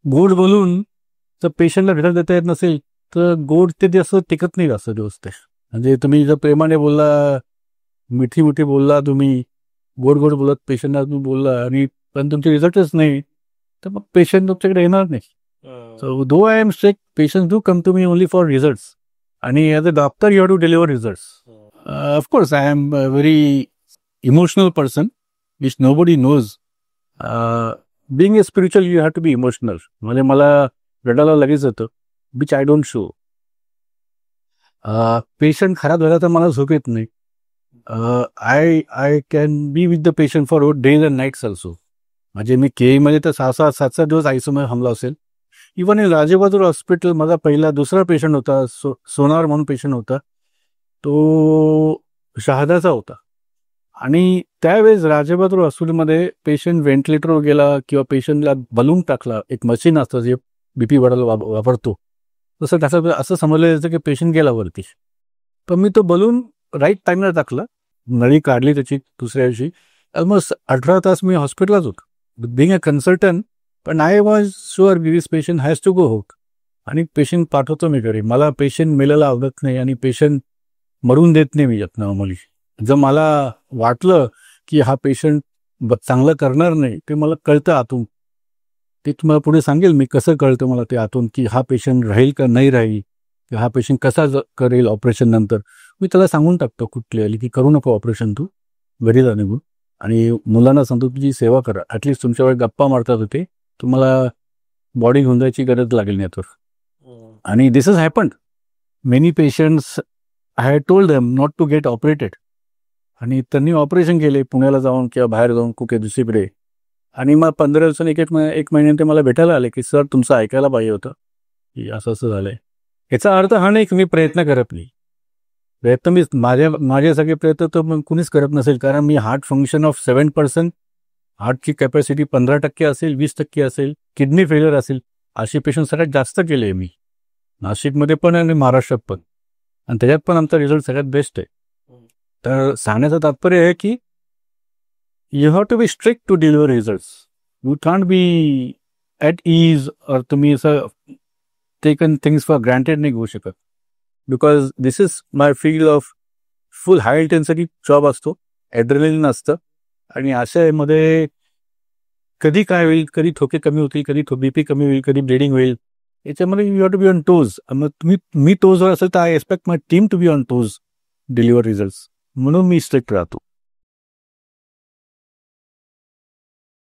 गोड बोलून जर पेशंटला रिझल्ट देता येत नसेल तर गोड ते असं टिकत नाही जास्त दिवस ते. म्हणजे तुम्ही जर प्रेमाने बोलला, मिठी मिठी बोलला, तुम्ही गोड गोड बोलत पेशंटला तुम्ही बोलला आणि पण तुमचे रिझल्टच नाही, तर मग पेशंट तुमच्याकडे येणार नाही. So though I am strict, patients do come to me only for results. आणि as a doctor you have to deliver results. Of course I am very emotional person which nobody knows. Being a spiritual you have to be emotional. म्हणजे मला रडायला लगेच येतं, which I don't show. Patient खराब झाला तर मला झोप येत नाही. I can be with the patient for days and nights also. म्हणजे मी केईमध्ये तर 6-7 दिवस आयसीयूमध्ये हमला असेल. इवन इन राजेबहादूर हॉस्पिटल माझा पहिला दुसरा पेशंट होता, सोनार म्हणून पेशंट होता, तो शहादाचा होता. आणि त्यावेळेस राजेबहादूर हॉस्पिटलमध्ये पेशंट व्हेंटिलेटरवर गेला किंवा पेशंटला बलून टाकला, एक मशीन असतं जे बीपी वाढायला वापरतो, तसं त्याचं असं समजलं जातं की पेशंट गेला वरती. पण मी तो बलून राईट टाईमला टाकला, नळी काढली त्याची दुसऱ्या दिवशी. ऑलमोस्ट 18 तास मी हॉस्पिटललाच होतो बिंग अ कन्सल्टंट. पण I was sure this patient has to go होक. आणि पेशंट पाठवतो मी घरी. मला पेशंट मेलेला आवडत नाही आणि पेशंट मरून देत नाही मी नॉर्मली. जर मला वाटलं की हा पेशंट चांगलं करणार नाही, ते मला कळतं आतून. ते तुम्हाला पुढे सांगेल मी कसं कळतं मला ते आतून, की हा पेशंट राहील का नाही राहील, की हा पेशंट कसा करेल ऑपरेशन नंतर. मी त्याला सांगून टाकतो कुठली की करू नको ऑपरेशन, तू घरी जा निघून. आणि मुलांना सांगतो तुझी सेवा करा, ॲटलिस्ट तुमच्या वेळी गप्पा मारतात होते, तुम्हाला बॉडी घेऊन जायची गरज लागेल नाही तर. आणि this is happened. Many patients I had told them not to get operated. आणि त्यांनी ऑपरेशन केले पुण्याला जाऊन किंवा बाहेर जाऊन कुठे दुसरीकडे. आणि मग 15 दिवसांनी एक महिन्याने ते मला भेटायला आले की सर तुमचं ऐकायला पाहिजे होतं की असं असं झालंय. याचा अर्थ हा नाही की मी प्रयत्न करत नाही. प्रयत्न मी माझे सगळे प्रयत्न तर मग कुणीच करत नसेल, कारण मी हार्ट फंक्शन ऑफ 7%, हार्टची कॅपॅसिटी 15% असेल, 20% असेल, किडनी फेल्युअर असेल, असे पेशंट सगळ्यात जास्त केले मी नाशिकमध्ये पण आणि महाराष्ट्रात पण. आणि त्याच्यात पण आमचा रिझल्ट सगळ्यात बेस्ट आहे. तर सांगण्याचं तात्पर्य आहे की you have to be strict to deliver results. You can't be at ease, और तुम्ही असं टेकन थिंग्स फॉर ग्रँटेड नाही घेऊ शकत. Because this is my field of full high intensity job असतो, ॲड्रेनलिन असतं. आणि अशामध्ये कधी काय होईल, कधी ठोके कमी होतील, कधी बीपी कमी होईल, कधी ब्लिडिंग होईल, याच्यामध्ये you have to be on toes. मग मी टोजवर असेल तर I expect my team to be on toes deliver results. म्हणून मी स्ट्रिक्ट राहतो.